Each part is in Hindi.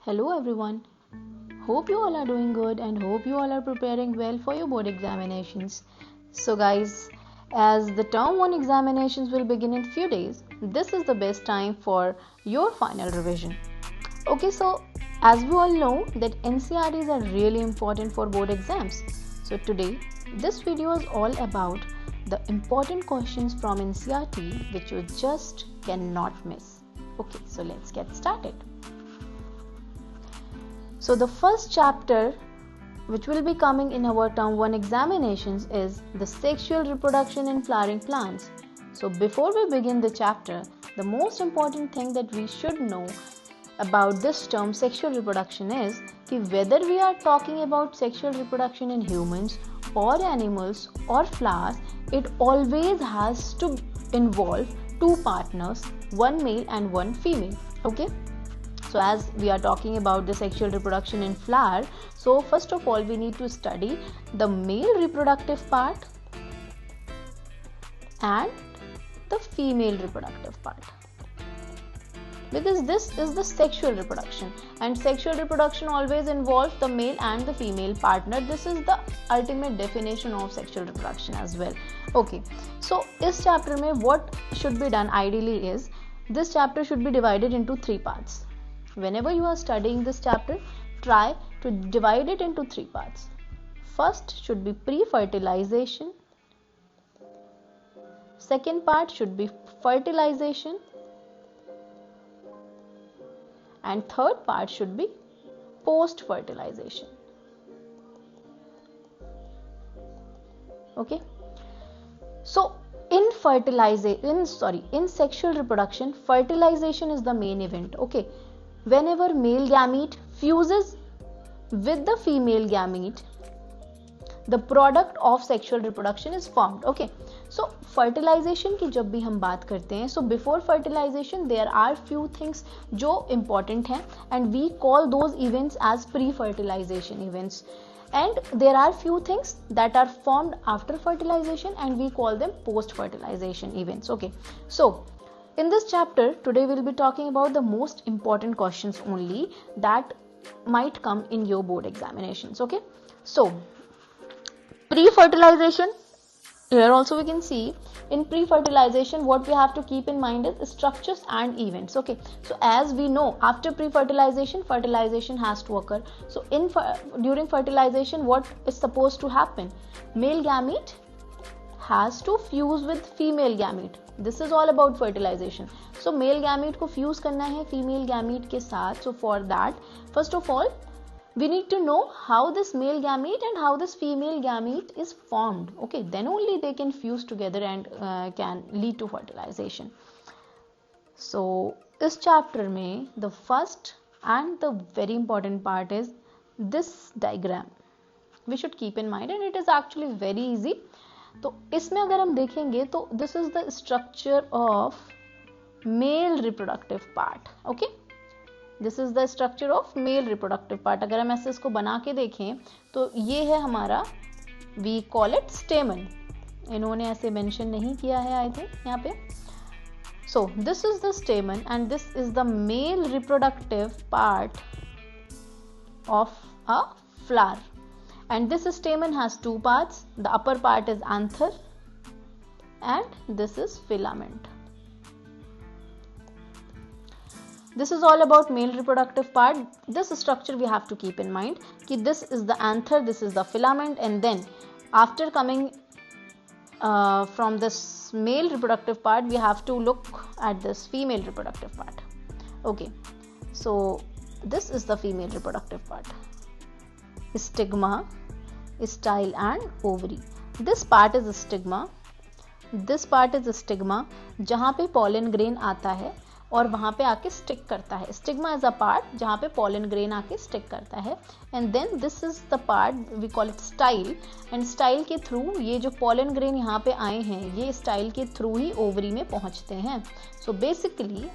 Hello everyone. Hope you all are doing good and hope you all are preparing well for your board examinations. So guys, as the term 1 examinations will begin in few days, this is the best time for your final revision. Okay, so as we all know that NCERTs are really important for board exams. So today this video is all about the important questions from NCERT which you just cannot miss. Okay, so let's get started. So the first chapter which will be coming in our term 1 examinations is the sexual reproduction in flowering plants. So before we begin the chapter, the most important thing that we should know about this term sexual reproduction is whether we are talking about sexual reproduction in humans or animals or flowers, it always has to involve two partners, one male and one female. Okay. So as we are talking about the sexual reproduction in flower, so first of all we need to study the male reproductive part and the female reproductive part, because this is the sexual reproduction and sexual reproduction always involves the male and the female partner. This is the ultimate definition of sexual reproduction as well. Okay, so this chapter mein what should be done ideally is this chapter should be divided into three parts. Whenever you are studying this chapter, try to divide it into three parts. First should be pre-fertilization. Second part should be fertilization. And third part should be post-fertilization. Okay. So in sexual reproduction, fertilization is the main event. Okay. Whenever male gamete fuses with the female gamete, the product of sexual reproduction is formed. Okay, so fertilization की जब भी हम बात करते हैं, so before fertilization there are few things जो important हैं and we call those events as pre-fertilization events, and there are few things that are formed after fertilization and we call them post-fertilization events. Okay, so in this chapter, today we'll be talking about the most important questions only that might come in your board examinations. Okay, so pre-fertilization, here also we can see in pre-fertilization what we have to keep in mind is structures and events. Okay, so as we know, after pre-fertilization, fertilization has to occur. So during fertilization, what is supposed to happen? Male gamete has to fuse with female gamete. This is all about fertilization. So male gamete को fuse करना है female gamete के साथ. So for that, first of all, we need to know how this male gamete and how this female gamete is formed. Okay, then only they can fuse together and can lead to fertilization. So इस chapter में the first and the very important part is this diagram. We should keep in mind, and it is actually very easy. तो इसमें अगर हम देखेंगे तो this is the structure of male reproductive part. Okay, this is the structure of male reproductive part. अगर हम ऐसे इसको बना के देखें तो ये है हमारा, वी कॉल इट स्टेमन. इन्होंने ऐसे मेंशन नहीं किया है आई थिंक यहाँ पे. सो this is the स्टेमन and this is the mail reproductive part of a flower. And this stamen has two parts. The upper part is anther and this is filament. This is all about male reproductive part. This structure we have to keep in mind. This is the anther, this is the filament, and then after coming from this male reproductive part, we have to look at this female reproductive part. Okay, so this is the female reproductive part. Stigma, style and ovary. This part is stigma. This part is stigma, जहाँ पे pollen grain आता है और वहाँ पे आके stick करता है. Stigma is a part जहाँ पे pollen grain आके stick करता है. And then this is the part we call it style. And style के through ये जो pollen grain यहाँ पे आए हैं, ये style के through ही ovary में पहुँचते हैं. So basically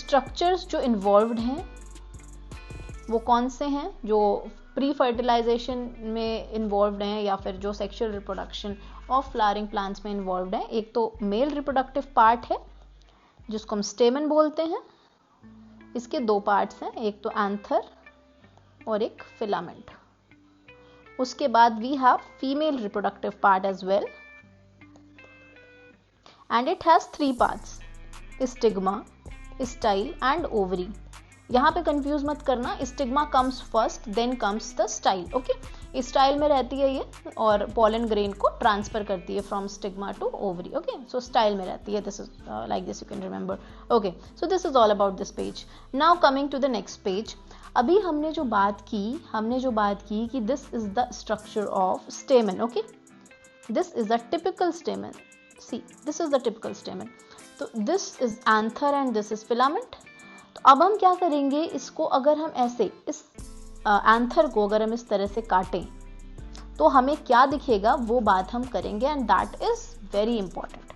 structures जो involved हैं वो कौन से हैं? जो प्री फर्टिलाइजेशन में इन्वॉल्व्ड हैं या फिर जो sexual reproduction of flowering plants में इन्वॉल्व्ड हैं. एक तो मेल रिप्रोडक्टिव पार्ट है जिसको हम स्टेमन बोलते हैं, इसके दो पार्ट्स हैं, एक तो एंथर और एक फिलामेंट. उसके बाद we have female reproductive part as well and it has 3 parts, stigma, style and ovary. यहाँ पे कंफ्यूज मत करना, stigma comes first then comes the style. Okay, style में रहती है ये और पॉलन ग्रेन को ट्रांसफर करती है from stigma to ovary. Okay, so style में रहती है. This is like this, you can remember. Okay, so this is all about this page. Now coming to the next page. अभी हमने जो बात की कि this is the structure of stamen. Okay, this is the typical stamen. See, this is the typical stamen. तो this is anther and this is filament. तो अब हम क्या करेंगे, इसको अगर हम ऐसे इस एंथर को अगर हम इस तरह से काटें तो हमें क्या दिखेगा वो बात हम करेंगे and that is very important.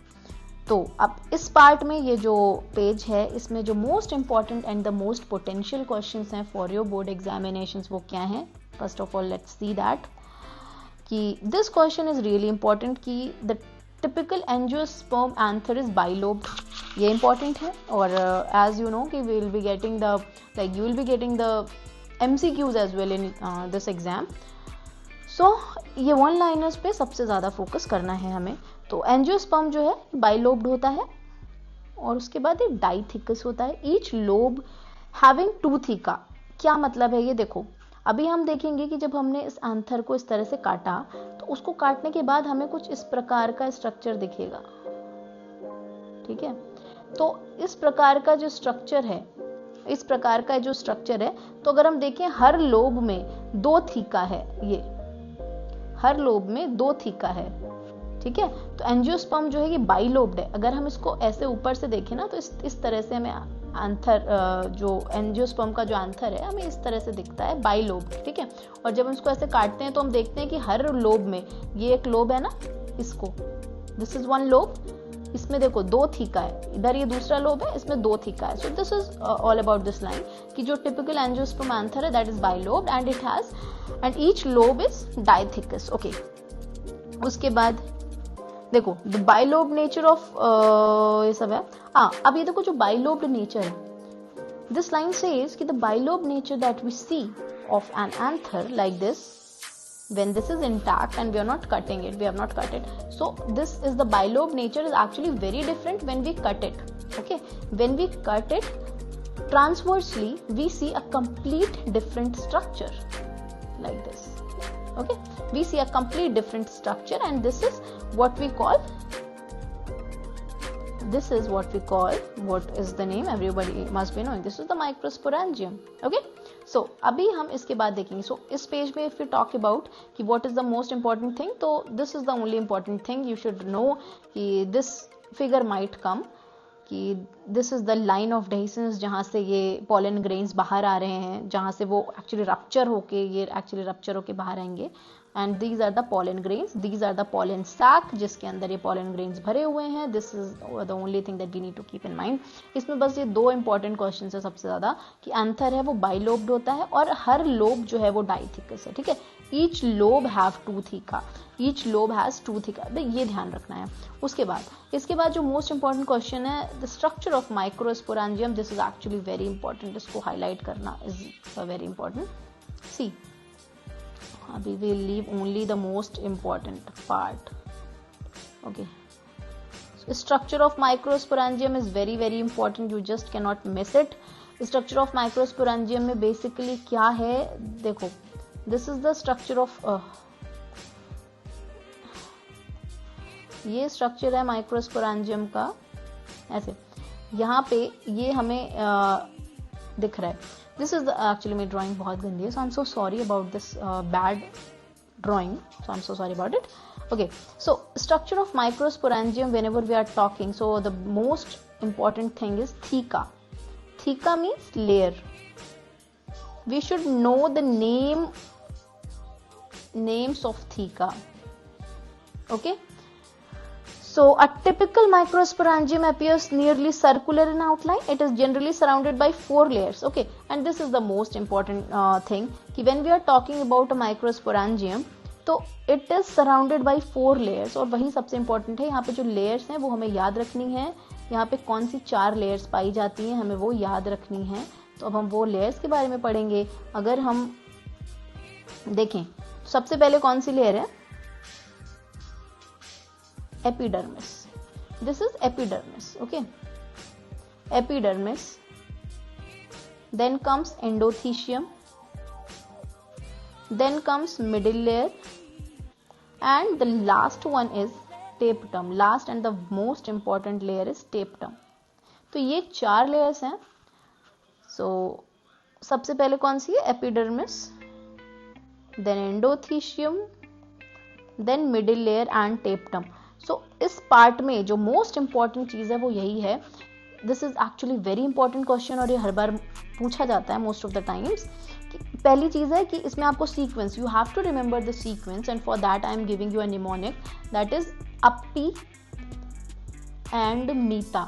तो अब इस पार्ट में ये जो पेज है इसमें जो most important and the most potential questions हैं फॉर योर बोर्ड एग्जामिनेशंस वो क्या हैं. First of all let's see that कि this question is really important कि the typical angiosperm anther is bilobed. ये इंपॉर्टेंट है और एज यू नो कि we will be getting the like you will be getting the MCQs as well in this exam. So ये वन लाइनर्स पे सबसे ज़्यादा फोकस करना है हमें. तो एंजियोस्पर्म जो है बाइलोब्ड होता है और उसके बाद एक डाइथिकस होता है. Each lobe having 2 theca. क्या मतलब है ये देखो, अभी हम देखेंगे कि जब हमने इस एंथर को इस तरह से काटा तो उसको काटने के बाद हमें कुछ इस प्रकार का स्ट्रक्चर दिखेगा. ठीक है, तो इस प्रकार का जो स्ट्रक्चर है, तो अगर हम देखें हर लोब में 2 थीका है. ये हर लोब में 2 थीका है. ठीक है, तो एंजियोस्पर्म जो है ये बाइलोब्ड है. अगर हम इसको ऐसे ऊपर से देखें ना तो इस तरह से हमें एंथर जो एंजियोस्पर्म का जो एंथर है हमें इस तरह से दिखता है बाइलोब्ड. ठीक है, और जब हम इसको ऐसे काटते हैं तो हम देखते हैं कि हर लोब में, ये एक लोब है ना, इसको दिस इज 1 लोब, इसमें देखो 2 थीका है, इधर ये दूसरा लोब है, इसमें 2 थीका है. सो this is all about this line कि जो टिपिकल एंजियोस्पर्म एंथर है that is bilobed and it has and each lobe is डाइथिकस. Okay, उसके बाद देखो द बाइलोब्ड नेचर ऑफ ये सब है. अब ये देखो जो बाइलोब्ड नेचर है, दिस लाइन सेज कि the bilobed nature that we see of an anther like this when this is intact and we are not cutting it, we have not cut it, so this is the bilobe nature is actually very different when we cut it. Okay, when we cut it transversely we see a complete different structure like this. Okay, we see a complete different structure and this is what we call, what is the name, everybody must be knowing, this is the microsporangium. Okay, so अभी हम इसके बाद देखेंगे. So इस पेज में if we talk about कि what is the most important thing, तो this is the only important thing you should know कि this figure might come कि this is the line of dehiscence जहाँ से ये pollen grains बाहर आ रहे हैं, जहाँ से वो actually rupture होके बाहर आएंगे. And these are the pollen grains, these are the pollen sac जिसके अंदर ये pollen grains भरे हुए हैं. This is the only thing that we need to keep in mind. इसमें बस ये 2 important questions है सबसे ज़्यादा कि एंथर है वो बाइलोब्ड होता है और हर लोब जो है वो डाइथिकस है. ठीक है, each lobe have 2 theca, each lobe has 2 theca, ये ध्यान रखना है. इसके बाद जो मोस्ट इंपॉर्टेंट क्वेश्चन है the structure of microsporangium. This is actually very important, इसको हाईलाइट करना is very important. See, we will leave only the most important part. Okay, so structure of microsporangium is very very important, you just cannot miss it. Structure of microsporangium में basically क्या है देखो, this is the structure of ये स्ट्रक्चर है माइक्रोस्पोरेंजियम का. ऐसे यहाँ पे ये हमें दिख रहा है. This is actually my drawing बहुत गंदी है, so I'm so sorry about this bad drawing, so I'm so sorry about it. Okay, so structure of microsporangium whenever we are talking, so the most important thing is theca. Theca means layer. We should know the names of theca. Okay, so a typical microsporangium appears nearly circular in outline. It is generally surrounded by 4 layers. Okay, and this is the most important thing कि when we are talking about a microsporangium तो it is surrounded by 4 layers. और वही सबसे important है, यहाँ पे जो layers हैं वो हमें याद रखनी है. यहाँ पे कौन सी 4 layers पाई जाती हैं हमें वो याद रखनी है. तो अब हम वो लेयर्स के बारे में पढ़ेंगे। अगर हम देखें सबसे पहले कौन सी लेयर है, epidermis. This is epidermis, okay, epidermis, then comes endothecium, then comes middle layer, and the last one is tapetum. Last and the most important layer is tapetum. तो ये 4 layers हैं। so सबसे पहले कौन सी है, epidermis, then endothecium, then middle layer and tapetum. so इस पार्ट में जो मोस्ट इंपॉर्टेंट चीज है वो यही है। This is actually very important question और ये हर बार पूछा जाता है मोस्ट ऑफ द टाइम्स। पहली चीज है कि इसमें आपको sequence, you have to remember the sequence, and for that I am giving you a mnemonic, that is अपी एंड मीता।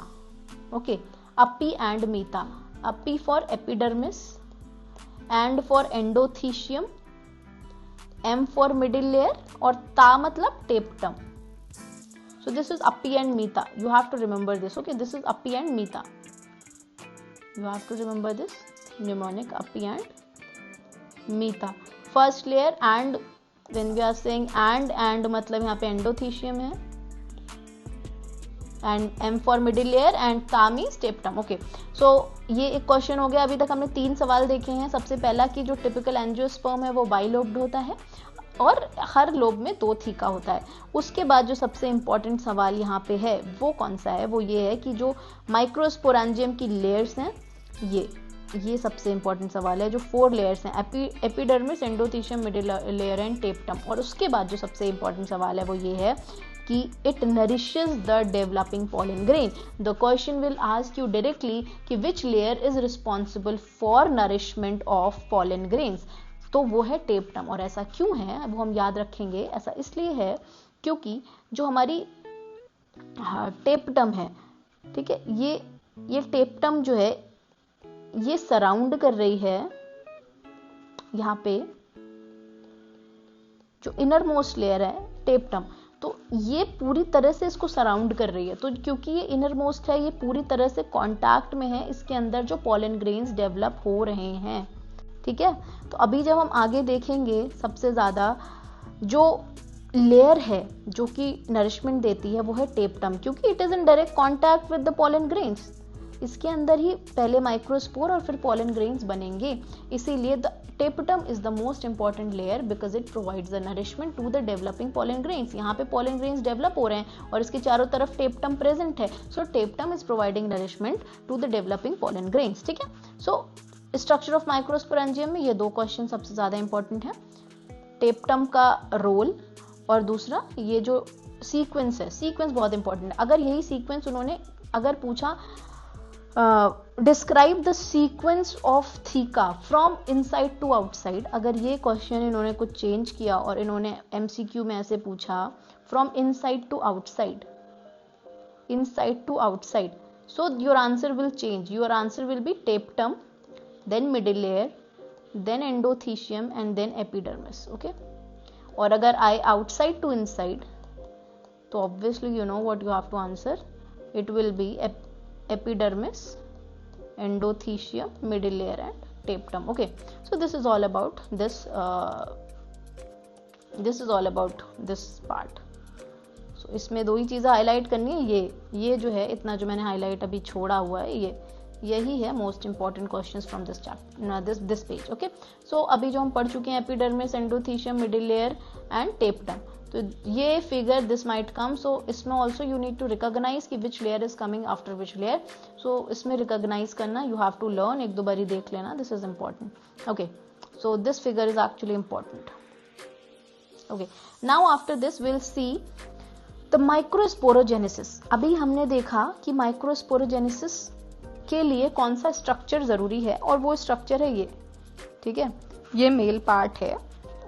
ओके, अपी एंड मीता। अपी for epidermis, and for endothecium, M for middle layer, और ता मतलब टेप्टम। So this is Appi and Mita. You have to remember this. Okay, this is Appi and Mita. You have to remember this mnemonic, Appi and Mita. First layer, and when we are saying and मतलब यहाँ पे endothecium है, and M for middle layer and Ta means tapetum. Okay, so ये एक क्वेश्चन हो गया। अभी तक हमने 3 सवाल देखे हैं। सबसे पहला कि जो टिपिकल एंजियोस्पर्म है वो बाइलोब्ड होता है और हर लोब में 2 थीका होता है। उसके बाद जो सबसे इंपॉर्टेंट सवाल यहाँ पे है वो कौन सा है, वो ये है कि जो माइक्रोस्पोरेंजियम की लेयर्स हैं, ये सबसे इंपॉर्टेंट सवाल है। जो 4 लेयर्स हैं, epidermis, endothecium, middle layer and टेप्टम। और उसके बाद जो सबसे इंपॉर्टेंट सवाल है वो ये है कि it nourishes the developing pollen grain. The question will ask you directly कि which layer is responsible for nourishment of pollen grains, तो वो है टेप्टम। और ऐसा क्यों है वो हम याद रखेंगे। ऐसा इसलिए है क्योंकि जो हमारी टेप्टम है, ठीक है, ये टेप्टम जो है ये सराउंड कर रही है यहाँ पे जो इनर मोस्ट लेयर है टेप्टम, तो ये पूरी तरह से इसको सराउंड कर रही है। तो क्योंकि ये इनर मोस्ट है, ये पूरी तरह से कांटेक्ट में है, इसके अंदर जो पॉलन ग्रेन्स डेवलप हो रहे हैं, ठीक है। तो अभी जब हम आगे देखेंगे, सबसे ज्यादा जो लेयर है जो कि नरिशमेंट देती है वो है टेप्टम, क्योंकि it is in direct contact with the pollen grains. इसके अंदर ही पहले माइक्रोस्पोर और फिर पॉलन ग्रेन्स बनेंगे, इसीलिए the tapetum is the most important layer because it provides the nourishment to the developing pollen grains. यहाँ पे पॉलन ग्रेन्स डेवलप हो रहे हैं और इसके चारों तरफ टेप्टम प्रेजेंट है, so tapetum is providing nourishment to the developing pollen grains, ठीक है। सो स्ट्रक्चर ऑफ माइक्रोस्पोरेंजियम में ये 2 क्वेश्चन सबसे ज्यादा इंपॉर्टेंट है, टेप्टम का रोल और दूसरा ये जो सीक्वेंस है, सीक्वेंस बहुत इंपॉर्टेंट है। अगर यही सीक्वेंस उन्होंने अगर पूछा describe the sequence of theca from inside to outside, अगर ये क्वेश्चन इन्होंने कुछ चेंज किया और इन्होंने एमसीक्यू में ऐसे पूछा from inside to outside, inside to outside, so your answer will change, your answer will be tapetum, then middle layer, then endothecium and then epidermis, okay। और अगर I outside to inside, तो obviously you know what you have to answer, it will be epidermis, endothecium, middle layer and tapetum, okay। So this is all about this, this is all about this part। so इसमें 2 ही चीजें हाईलाइट करनी है, ये जो है इतना जो मैंने हाईलाइट अभी छोड़ा हुआ है, यही है most important questions from this chapter, this page, okay. So अभी जो हम पढ़ चुके हैं epidermis, endothecium, middle layer and tapetum, तो ये figure this might come, so इसमें also you need to recognise कि which layer is coming after which layer, so इसमें रिकॉग्नाइज करना, यू हैव टू लर्न, 1-2 बारी देख लेना, this is important, okay. So this figure is actually important, okay. Now after this will see the microsporogenesis. अभी हमने देखा कि माइक्रोस्पोरोजेनेसिस के लिए कौन सा स्ट्रक्चर जरूरी है, और वो स्ट्रक्चर है ये, ठीक है, ये मेल पार्ट है,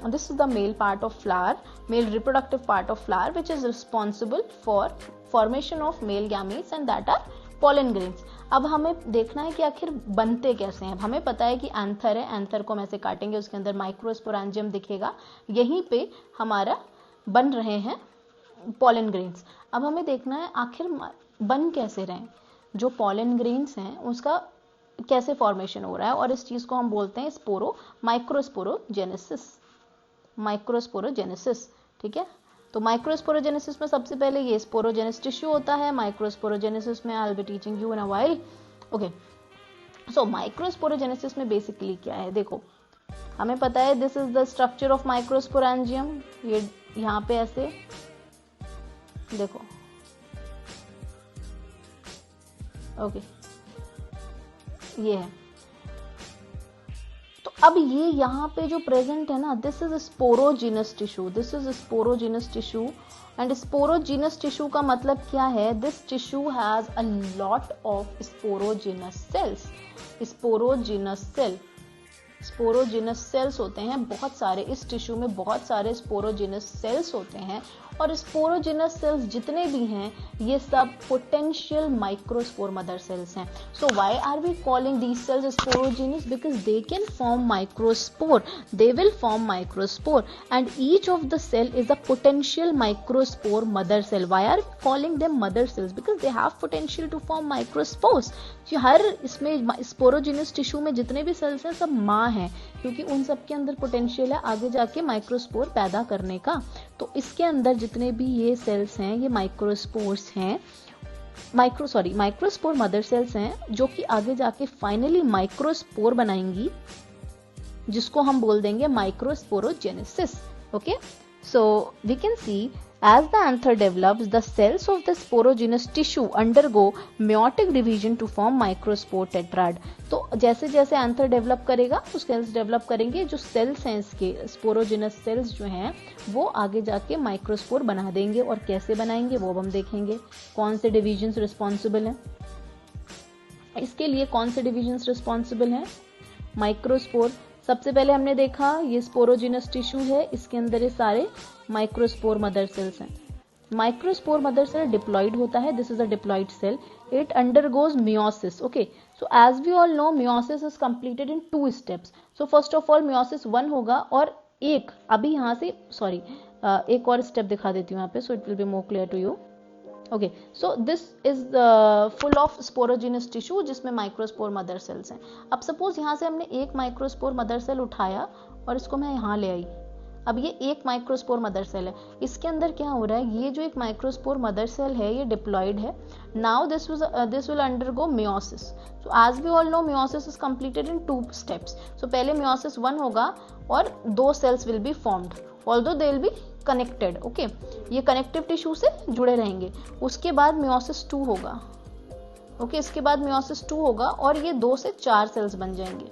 this is the male part of flower, male reproductive part of flower which is responsible for formation of male gametes and that are pollen grains. अब हमें देखना है कि आखिर बनते कैसे हैं। हमें पता है कि एंथर है, एंथर को हम ऐसे काटेंगे, उसके अंदर माइक्रोस्पोरेंजियम दिखेगा, यहीं पे हमारा बन रहे हैं पॉलन ग्रेन्स। अब हमें देखना है आखिर बन कैसे रहे, जो पॉलन ग्रेन्स हैं उसका कैसे फॉर्मेशन हो रहा है, और इस चीज को हम बोलते हैं माइक्रोस्पोरोजेनेसिस। ठीक है, तो माइक्रोस्पोरोजेनेसिस में सबसे पहले ये स्पोरोजेनस टिश्यू होता है। माइक्रोस्पोरोजेनेसिस में I will be teaching you in a while. Okay, so microsporogenesis में बेसिकली क्या है, देखो हमें पता है this is the structure of microsporangium. ये यहाँ पे ऐसे देखो, ओके ये है। तो अब ये यहाँ पे जो प्रेजेंट है ना, this is sporogenous tissue, this is sporogenous tissue. And sporogenous tissue का मतलब क्या है, this tissue has a lot of sporogenous sales. Sporogenous sales होते हैं बहुत सारे, इस टिश्यू में बहुत सारे स्पोरोजिनस सेल्स होते हैं। और स्पोरोजिनस सेल्स जितने भी हैं ये सब पोटेंशियल माइक्रोस्पोर मदर सेल्स हैं। So why are we calling these cells sporogenous, because they can form microspore, they will form microspore and each of the cell is a potential microspore mother cell. Why are we calling them mother cells, because they have potential to form microspores. हर इसमें स्पोरोजिनस टिश्यू में जितने भी सेल्स हैं सब माँ हैं, क्योंकि उन सब के अंदर पोटेंशियल है आगे जाके माइक्रोस्पोर पैदा करने का। तो इसके अंदर जितने भी ये सेल्स हैं ये माइक्रोस्पोर्स हैं, माइक्रोस्पोर मदर सेल्स हैं, जो कि आगे जाके फाइनली माइक्रोस्पोर बनाएंगी, जिसको हम बोल देंगे microsporogenesis. Okay, so we can see as the anther develops, the cells of the sporogenous tissue undergo meiotic division to form microspore tetrad। तो जैसे जैसे एंथर डेवलप करेगा तो सेल्स डेवलप करेंगे, जो सेल्स हैं इसके स्पोरोजिनस सेल्स जो हैं वो आगे जाके माइक्रोस्पोर बना देंगे। और कैसे बनाएंगे वो हम देखेंगे। कौन से डिविजन्स रिस्पॉन्सिबल हैं इसके लिए, कौन से डिविजन्स रिस्पॉन्सिबल हैं माइक्रोस्पोर। सबसे पहले हमने देखा ये स्पोरोजिनस टिश्यू है, इसके अंदर ये सारे माइक्रोस्पोर मदर सेल्स हैं। माइक्रोस्पोर मदर सेल डिप्लॉइड होता है, this is a diploid cell, it undergoes meiosis. Okay, so as we all know meiosis is completed in 2 steps. So first of all meiosis 1 होगा, और एक अभी यहाँ से एक और स्टेप दिखा देती हूँ यहाँ पे, so it will be more clear to you. Okay, so this is full of sporogenous tissue जिसमें माइक्रोस्पोर मदर सेल्स हैं। अब सपोज यहाँ से हमने एक माइक्रोस्पोर मदर सेल उठाया और इसको मैं यहाँ ले आई। अब ये एक माइक्रोस्पोर मदर सेल है, इसके अंदर क्या हो रहा है, ये जो एक माइक्रोस्पोर मदर सेल है ये डिप्लॉइड है। Now this will undergo meiosis. So as we all know meiosis is completed in 2 steps. So पहले मियोसिस 1 होगा और 2 cells will be formed, although they will be connected. Okay, ये कनेक्टिव टिश्यू से जुड़े रहेंगे। उसके बाद मियोसिस 2 होगा। ओके, इसके बाद मियोसिस 2 होगा और ये 2 से 4 सेल्स बन जाएंगे।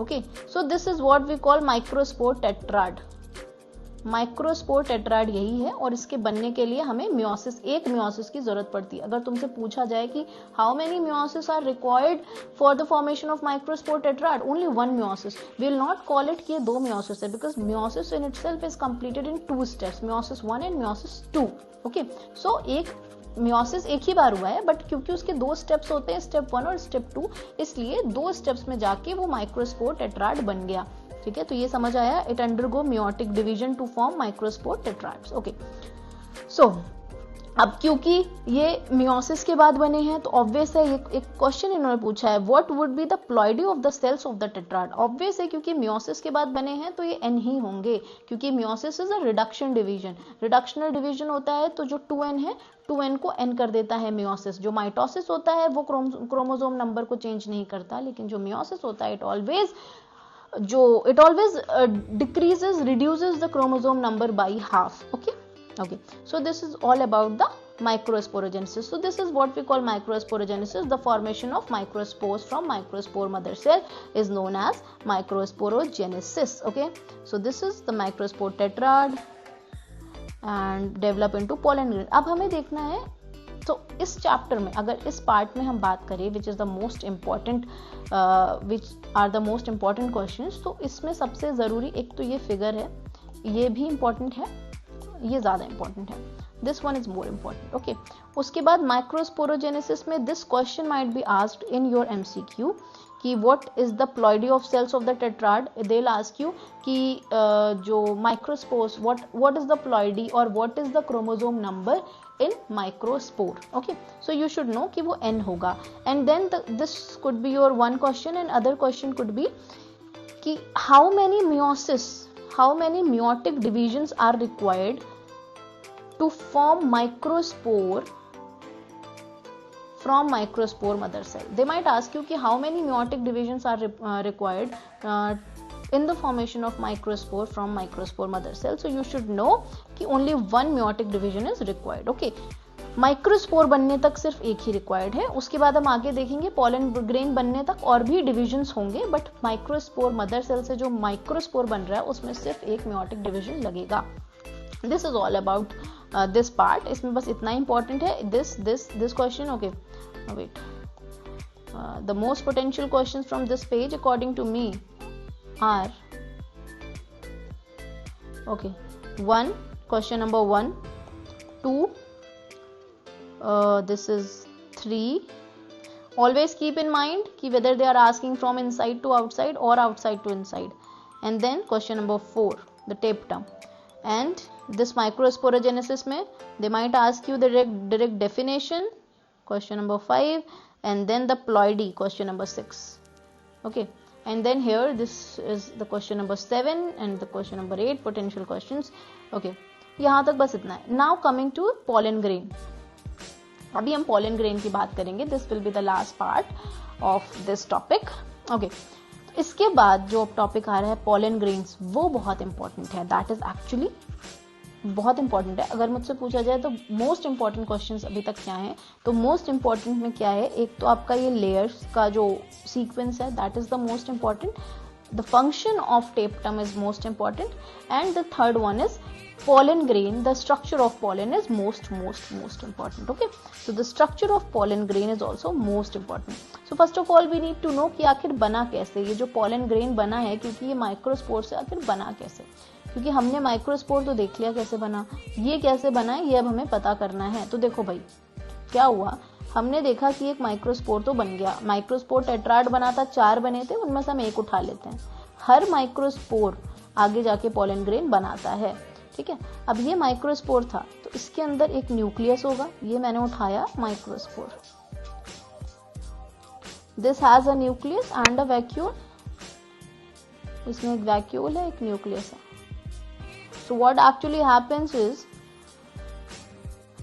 Okay, so this is what we call microspore tetrad. Microspore tetrad यही है, और इसके बनने के लिए हमें एक मियोसिस की जरूरत पड़ती है। अगर तुमसे पूछा जाए कि how many meiosis are required for the formation of microspore tetrad, only 1 meiosis. We will not call it कि ये 2 मियोसिस है, because meiosis in itself is completed in 2 steps, meiosis 1 and meiosis 2। Okay, so एक मियोसिस एक ही बार हुआ है, बट क्योंकि उसके 2 स्टेप्स होते हैं, स्टेप 1 और स्टेप 2, इसलिए 2 स्टेप्स में जाके वो माइक्रोस्पोर टेट्राड बन गया। ठीक है, तो ये समझ आया, it undergo meiotic division to form microspore tetrads. Okay, so अब क्योंकि ये मियोसिस के बाद बने हैं तो ऑब्वियस है, ये एक क्वेश्चन इन्होंने पूछा है, what would be the ploidy of the cells of the tetrad. Obvious है, क्योंकि मियोसिस के बाद बने हैं तो ये एन ही होंगे, क्योंकि meiosis is a reduction division. Reductional division होता है तो जो 2n है, 2n को n कर देता है मियोसिस। जो माइटोसिस होता है वो क्रोमोसोम नंबर को चेंज नहीं करता, लेकिन जो मियोसिस होता है it always decreases, reduces the chromosome number by half. Okay, so this is all about the microsporogenesis. So this is what we call microsporogenesis. The formation of microspores from microspore mother cell is known as microsporogenesis. Okay, so this is the microspore tetrad and develop into pollen grain. अब हमें देखना है, तो इस चैप्टर में अगर इस पार्ट में हम बात करें which are the most important questions, तो इसमें सबसे ज़रूरी एक तो ये फिगर है, ये भी इम्पॉर्टेंट है, ये ज़्यादा इम्पॉर्टेंट है, this one is more important. Okay, उसके बाद माइक्रोस्पोरोजेनेसिस में this question might be asked in your MCQ कि what is the ploidy of cells of the tetrad, they will ask you कि जो microspores what is the ploidy और what is the chromosome number in microspore. Okay, so you should know कि वो n होगा. And then this could be your one question and other question could be कि how many meiotic divisions are required to form microspore from microspore mother cell. They might ask you कि how many meiotic divisions are required in the formation of microspore from microspore mother cell. So you should know कि only one meiotic division is required. Okay, microspore बनने तक सिर्फ एक ही रिक्वायर्ड है. उसके बाद हम आगे देखेंगे पॉलन ग्रेन बनने तक और भी डिविजन्स होंगे, बट माइक्रोस्पोर मदर सेल से जो माइक्रोस्पोर बन रहा है उसमें सिर्फ एक मेयोटिक डिवीजन लगेगा. This is all about this part. इसमें बस इतना इंपॉर्टेंट है this question. Okay, wait, the most potential questions from this page according to me are, okay, 1 question number 1, 2, this is 3. Always keep in mind कि whether they are asking from inside to outside or outside to inside. And then question number 4, the tape term. And this microsporogenesis में they might ask you the direct definition, question number 5, and then the ploidy, question number 6. Okay, and then here this is the question number 7 and the question number 8 potential questions. Okay, यहाँ तक बस इतना है. Now coming to pollen grain. अभी हम pollen grain की बात करेंगे. This will be the last part of this topic. Okay, इसके बाद जो टॉपिक आ रहा है pollen grains, वो बहुत इंपॉर्टेंट है. दैट इज एक्चुअली बहुत इंपॉर्टेंट है. अगर मुझसे पूछा जाए तो मोस्ट इंपॉर्टेंट क्वेश्चंस अभी तक क्या है, तो मोस्ट इंपॉर्टेंट में क्या है, एक तो आपका ये लेयर्स का जो सीक्वेंस है that is the most important. The function of tapetum is most important. And the third one is pollen grain. The structure of pollen is most important. Okay, so the structure of pollen grain is also most important. So first of all we need to know कि आखिर बना कैसे ये जो pollen grain बना है, क्योंकि ये माइक्रोस्पोर से आखिर बना कैसे, क्योंकि हमने माइक्रोस्पोर तो देख लिया कैसे बना, ये कैसे बना है ये अब हमें पता करना है. तो देखो भाई क्या हुआ, हमने देखा कि एक माइक्रोस्पोर तो बन गया. माइक्रोस्पोर टेट्राड बना था, 4 बने थे, उनमें से हम एक उठा लेते हैं. हर माइक्रोस्पोर आगे जाके pollen grain बनाता है. ठीक है, अब ये माइक्रोस्पोर था तो इसके अंदर एक न्यूक्लियस होगा. ये मैंने उठाया microspore. This has a nucleus and a vacuole. इसमें एक वैक्यूल है, एक न्यूक्लियस है. So what actually happens is,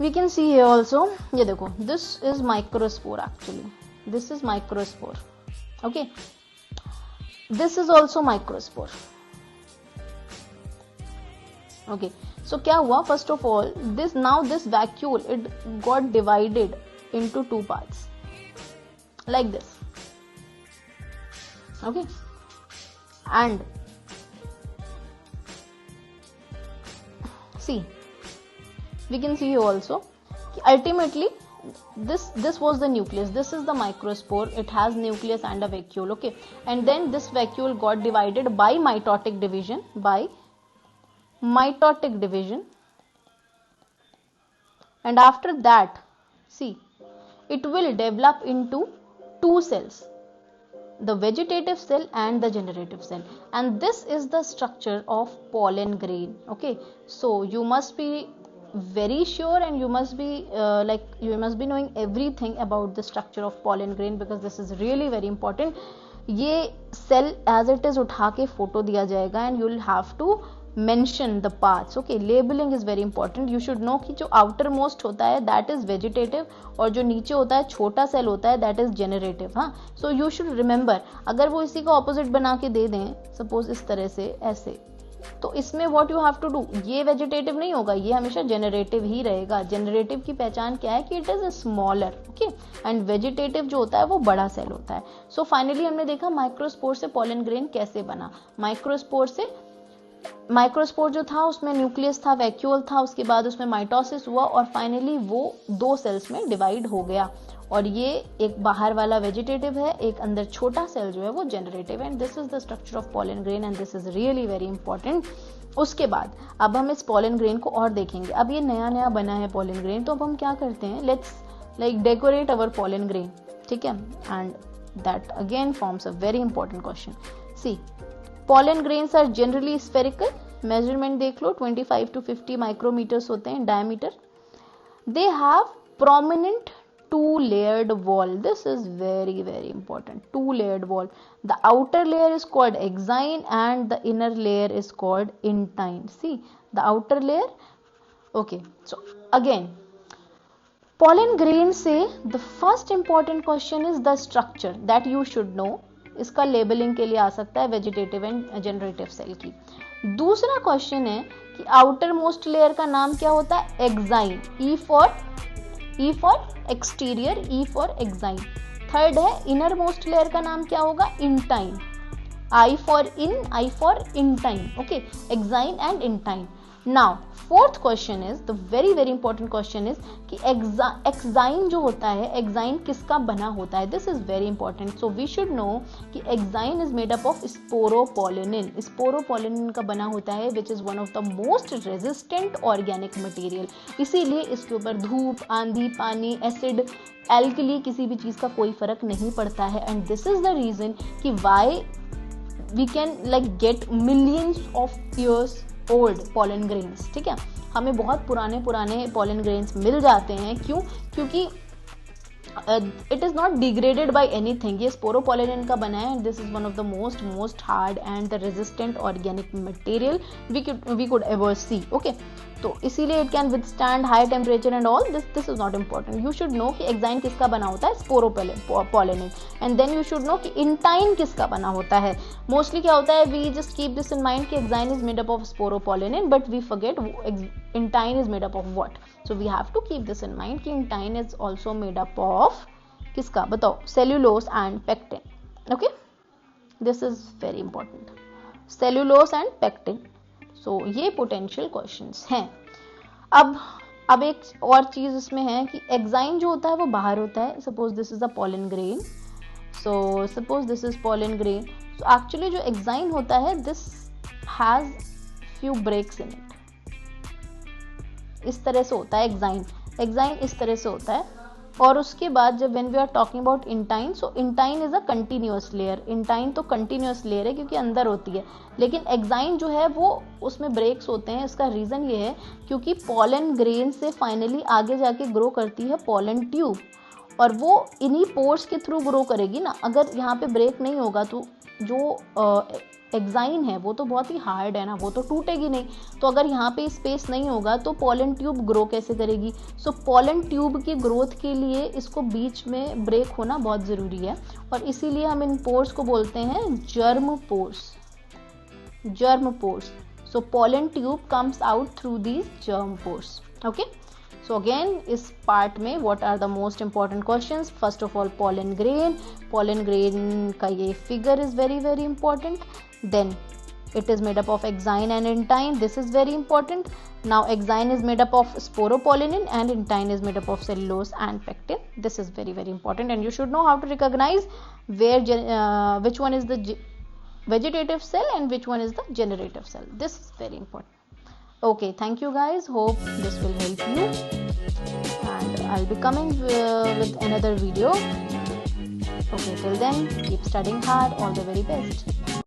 we can see here also, ये देखो this is microspore. Actually this is microspore. Okay, this is also microspore. Okay, so क्या हुआ, first of all this vacuole it got divided into 2 parts like this. Okay, and see, we can see here also ultimately this was the nucleus. This is the microspore. It has nucleus and a vacuole. Okay, and then this vacuole got divided by mitotic division, and after that see it will develop into 2 cells, the vegetative cell and the generative cell, and this is the structure of pollen grain. Okay, so you must be very sure and you must be you must be knowing everything about the structure of pollen grain because this is really very important. ये cell as it is उठा के फोटो दिया जाएगा and you will have to mention the parts. Okay, labeling is very important. You should know कि जो outer most होता है that is vegetative और जो नीचे होता है छोटा सेल होता है that is generative. हाँ, so you should remember. अगर वो इसी का opposite बना के दे दें, suppose इस तरह से ऐसे, तो इसमें what you have to do, ये vegetative नहीं होगा, ये हमेशा generative ही रहेगा. generative की पहचान क्या है कि it is a smaller. Okay, and vegetative जो होता है वो बड़ा सेल होता है. So finally हमने देखा माइक्रोस्पोर से pollen grain कैसे बना. माइक्रोस्पोर जो था उसमें न्यूक्लियस था, वैक्यूल था, उसके बाद उसमें माइटोसिस हुआ और फाइनली वो 2 सेल्स में डिवाइड हो गया. और ये एक बाहर वाला वेजिटेटिव है, एक अंदर छोटा सेल जो है वो generative. And this is the structure of pollen grain and this is really very important. उसके बाद अब हम इस pollen grain को और देखेंगे. अब ये नया बना है pollen grain, तो अब हम क्या करते हैं, let's like decorate our pollen grain. ठीक है, and That again forms a very important question. See, pollen grains are generally spherical. Measurement देख लो, 25 to 50 micrometers होते हैं diameter. They have prominent two-layered wall. This is very, very important. Two-layered wall. The outer layer is called exine and the inner layer is called intine. See, the outer layer. Okay, so again, pollen grains से the first important question is the structure that you should know. इसका लेबलिंग के लिए आ सकता है वेजिटेटिव एंड जनरेटिव सेल की. दूसरा क्वेश्चन है कि आउटर मोस्ट लेयर का नाम क्या होता है? Exine. E for exterior, E for exine. Third है इनर मोस्ट लेयर का नाम क्या होगा? Intine. I for in, I for intine. Okay, exine and intine. Now fourth question is the very very important question is कि एक्साइन जो होता है, एक्साइन किसका बना होता है? This is very important. So we should know कि exine is made up of sporopollenin. Sporopollenin का बना होता है which is one of the most resistant organic material. इसीलिए इसके ऊपर धूप, आंधी, पानी, एसिड, एल्कली, किसी भी चीज का कोई फर्क नहीं पड़ता है. And this is the reason कि why we can like get millions of years old pollen grains. ठीक है, हमें बहुत पुराने पॉलन ग्रेन्स मिल जाते हैं. क्यों? क्योंकि it is not degraded by anything. ये स्पोरोपोलिनिन का बना है. This is one of the most hard and the resistant organic material we could ever see. Okay, तो इसीलिए it can withstand high temperature and all. This is not important. You should know कि एक्साइन किसका बना होता है? Sporopollenin. And then you should know कि इंटाइन किसका बना होता है. मोस्टली क्या होता है, we just keep this in mind कि exine is made up of sporopollenin, but we forget intine is made up of what. So we have to keep this in mind कि intine is also made up of किसका? बताओ. Cellulose and pectin. Okay, this is very important. Cellulose and pectin. So ये पोटेंशियल क्वेश्चंस हैं. अब एक और चीज इसमें है कि एक्साइन जो होता है वो बाहर होता है. Suppose this is a pollen grain. So suppose this is pollen grain. So actually जो एक्साइन होता है this has few breaks in it. इस तरह से होता है एक्साइन इस तरह से होता है. और उसके बाद जब when we are talking about intine, so intine is a continuous layer. Intine तो कंटिन्यूअस लेयर है क्योंकि अंदर होती है, लेकिन एक्साइन जो है वो उसमें ब्रेक्स होते हैं. इसका रीजन ये है क्योंकि पॉलन ग्रेन से फाइनली आगे जाके ग्रो करती है पॉलन ट्यूब, और वो इन्हीं पोर्स के थ्रू ग्रो करेगी ना. अगर यहाँ पे ब्रेक नहीं होगा तो जो एक्साइन है वो तो बहुत ही हार्ड है ना, वो तो टूटेगी नहीं. तो अगर यहाँ पे स्पेस नहीं होगा तो पॉलन ट्यूब ग्रो कैसे करेगी? सो पॉलन ट्यूब की ग्रोथ के लिए इसको बीच में ब्रेक होना बहुत ज़रूरी है, और इसीलिए हम इन पोर्स को बोलते हैं germ pores. Germ pores. So pollen tube comes out through these germ pores. Okay, so again इस पार्ट में what are the most important questions? First of all pollen grain का ये figure is very very important. Then it is made up of exine and intine. This is very important. Now exine is made up of sporopollenin and intine is made up of cellulose and pectin. This is very very important, and you should know how to recognize which one is the vegetative cell and which one is the generative cell. This is very important. Okay, thank you guys. Hope this will help you, and I'll be coming with another video. Okay, till then keep studying hard. All the very best.